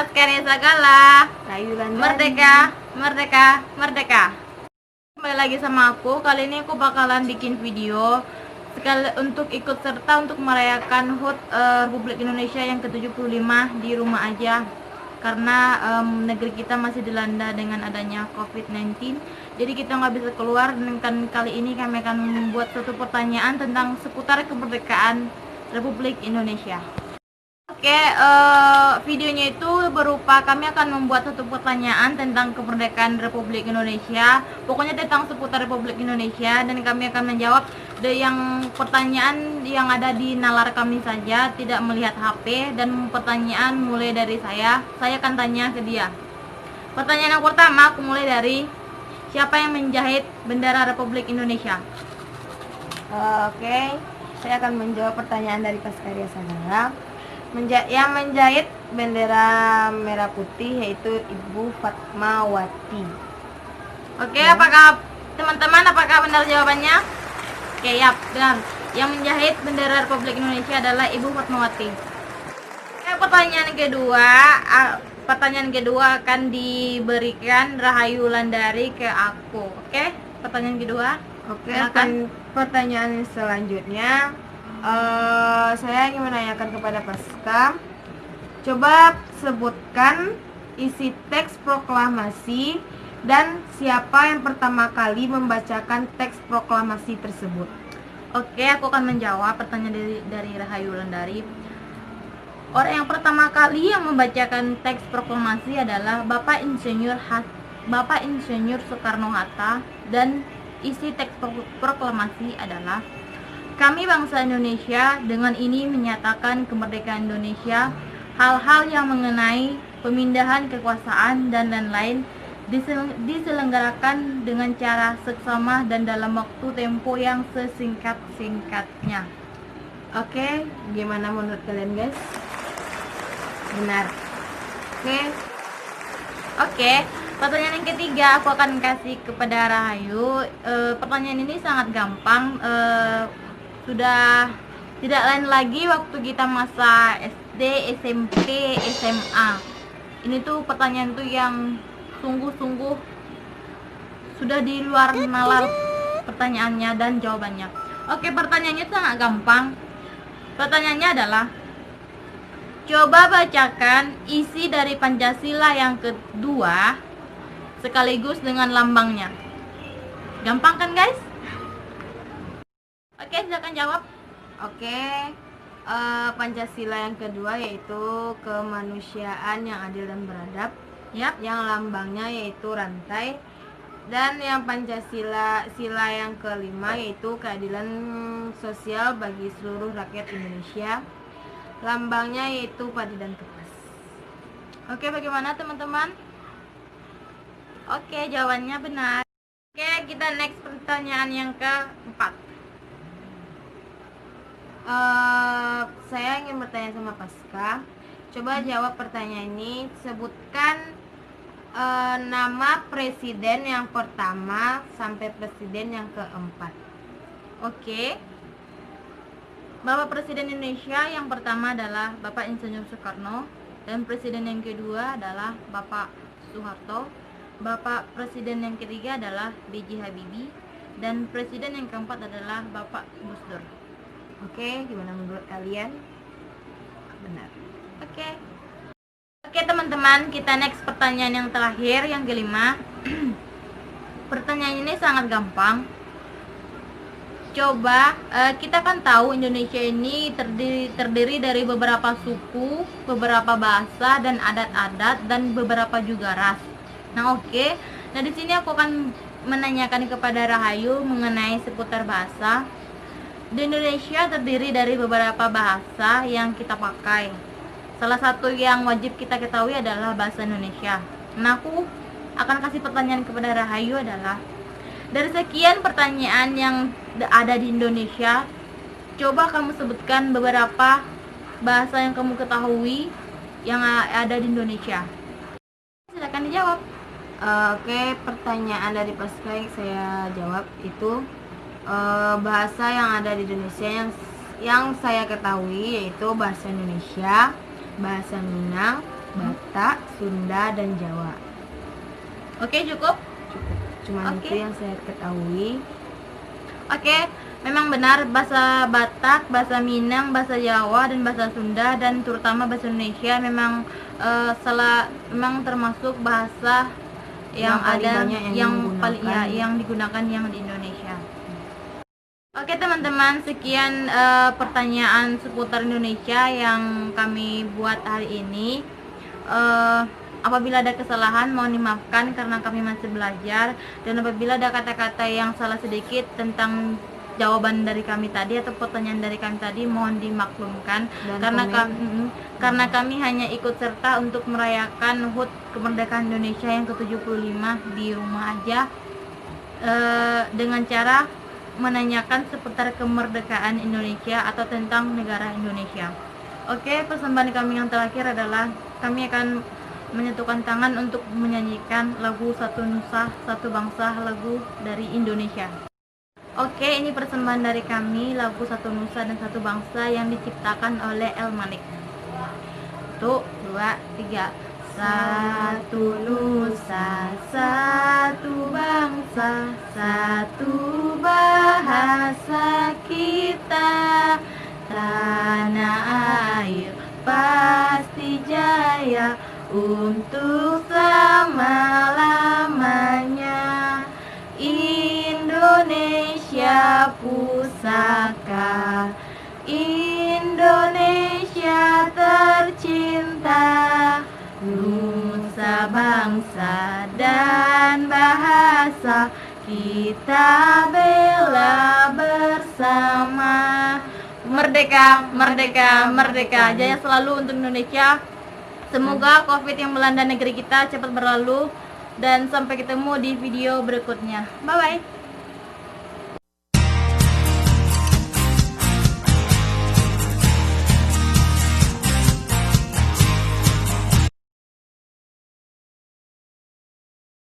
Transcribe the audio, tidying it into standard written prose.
Karya Sagala. Rahayu Landari. Merdeka, merdeka, merdeka. Kembali lagi sama aku. Kali ini aku bakalan bikin video sekali untuk ikut serta untuk merayakan HUT Republik Indonesia yang ke-75 di rumah aja. Karena negeri kita masih dilanda dengan adanya COVID-19, jadi kita nggak bisa keluar. Dan kali ini kami akan membuat satu pertanyaan tentang seputar kemerdekaan Republik Indonesia. Oke, videonya itu berupa kami akan membuat satu pertanyaan tentang kemerdekaan Republik Indonesia, pokoknya tentang seputar Republik Indonesia, dan kami akan menjawab yang pertanyaan yang ada di nalar kami saja, tidak melihat HP. Dan pertanyaan mulai dari saya akan tanya ke dia. Pertanyaan yang pertama aku mulai dari, siapa yang menjahit bendera Republik Indonesia? Oke, saya akan menjawab pertanyaan dari Karya Sagala. Yang menjahit bendera merah putih yaitu Ibu Fatmawati. Oke, apakah teman-teman, apakah benar jawabannya? Oke, ya, benar. Yang menjahit bendera Republik Indonesia adalah Ibu Fatmawati. Oke, pertanyaan kedua akan diberikan Rahayu Landari ke aku. Oke, pertanyaan kedua. Oke, pertanyaan selanjutnya saya ingin menanyakan kepada Paska. Coba sebutkan isi teks proklamasi dan siapa yang pertama kali membacakan teks proklamasi tersebut. Oke, aku akan menjawab pertanyaan dari Rahayu Landari. Orang yang pertama kali yang membacakan teks proklamasi adalah Bapak Insinyur Soekarno-Hatta, dan isi teks proklamasi adalah, kami bangsa Indonesia dengan ini menyatakan kemerdekaan Indonesia. Hal-hal yang mengenai pemindahan kekuasaan dan lain-lain diselenggarakan dengan cara seksama dan dalam waktu tempo yang sesingkat-singkatnya. Oke, gimana menurut kalian guys? Benar. Oke, pertanyaan yang ketiga aku akan kasih kepada Rahayu. Pertanyaan ini sangat gampang. Sudah tidak lain lagi waktu kita masa SD, SMP, SMA. Ini tuh pertanyaan tuh yang sungguh-sungguh sudah di luar nalar pertanyaannya dan jawabannya. Oke, pertanyaannya sangat gampang. Pertanyaannya adalah, coba bacakan isi dari Pancasila yang kedua sekaligus dengan lambangnya. Gampang kan guys? Oke, silakan jawab. Oke, Pancasila yang kedua yaitu kemanusiaan yang adil dan beradab. Yap. Yang lambangnya yaitu rantai. Dan yang Pancasila yang kelima yaitu keadilan sosial bagi seluruh rakyat Indonesia. Lambangnya yaitu padi dan kapas. Oke, bagaimana teman-teman? Oke, jawabannya benar. Oke, kita next pertanyaan yang keempat. Saya ingin bertanya sama Paska. Coba jawab pertanyaan ini. Sebutkan nama presiden yang pertama sampai presiden yang keempat. Oke. Bapak Presiden Indonesia yang pertama adalah Bapak Insinyur Soekarno, dan presiden yang kedua adalah Bapak Soeharto. Bapak presiden yang ketiga adalah B.J. Habibie, dan presiden yang keempat adalah Bapak Gus Dur. Oke, gimana menurut kalian? Benar. Oke teman-teman, kita next pertanyaan yang terakhir, yang kelima. Pertanyaan ini sangat gampang. Coba, kita kan tahu Indonesia ini terdiri dari beberapa suku, beberapa bahasa dan adat-adat, dan beberapa juga ras. Nah di sini aku akan menanyakan kepada Rahayu mengenai seputar bahasa. Di Indonesia terdiri dari beberapa bahasa yang kita pakai. Salah satu yang wajib kita ketahui adalah bahasa Indonesia. Nah, aku akan kasih pertanyaan kepada Rahayu adalah, dari sekian pertanyaan yang ada di Indonesia, coba kamu sebutkan beberapa bahasa yang kamu ketahui yang ada di Indonesia. Silakan dijawab. Oke, pertanyaan dari Paska yang saya jawab itu bahasa yang ada di Indonesia yang saya ketahui yaitu bahasa Indonesia, bahasa Minang, Batak, Sunda, dan Jawa. Oke, cukup. Cuman Oke. itu yang saya ketahui. Oke, memang benar bahasa Batak, bahasa Minang, bahasa Jawa dan bahasa Sunda dan terutama bahasa Indonesia memang memang termasuk bahasa yang Yang paling ada banyak yang digunakan. paling ya, yang digunakan yang di Indonesia. Oke teman-teman, sekian pertanyaan seputar Indonesia yang kami buat hari ini. Apabila ada kesalahan mohon dimaafkan karena kami masih belajar, dan apabila ada kata-kata yang salah sedikit tentang jawaban dari kami tadi atau pertanyaan dari kami tadi mohon dimaklumkan, Dan karena kami hanya ikut serta untuk merayakan HUT kemerdekaan Indonesia yang ke-75 di rumah aja, dengan cara menanyakan seputar kemerdekaan Indonesia atau tentang negara Indonesia. Oke, persembahan kami yang terakhir adalah kami akan menyatukan tangan untuk menyanyikan lagu Satu Nusa, Satu Bangsa, lagu dari Indonesia. Oke, ini persembahan dari kami, lagu Satu Nusa dan Satu Bangsa yang diciptakan oleh El Malik. 1, 2, 3. Satu nusa, satu bangsa, satu bahasa kita, tanah air pasti jaya untuk selama-lamanya. Indonesia pusaka, Indonesia tercinta, nusa bangsa dan bahasa kita bela bersama. Merdeka, merdeka, merdeka. Jaya selalu untuk Indonesia. Semoga COVID yang melanda negeri kita cepat berlalu, dan sampai ketemu di video berikutnya. Bye bye.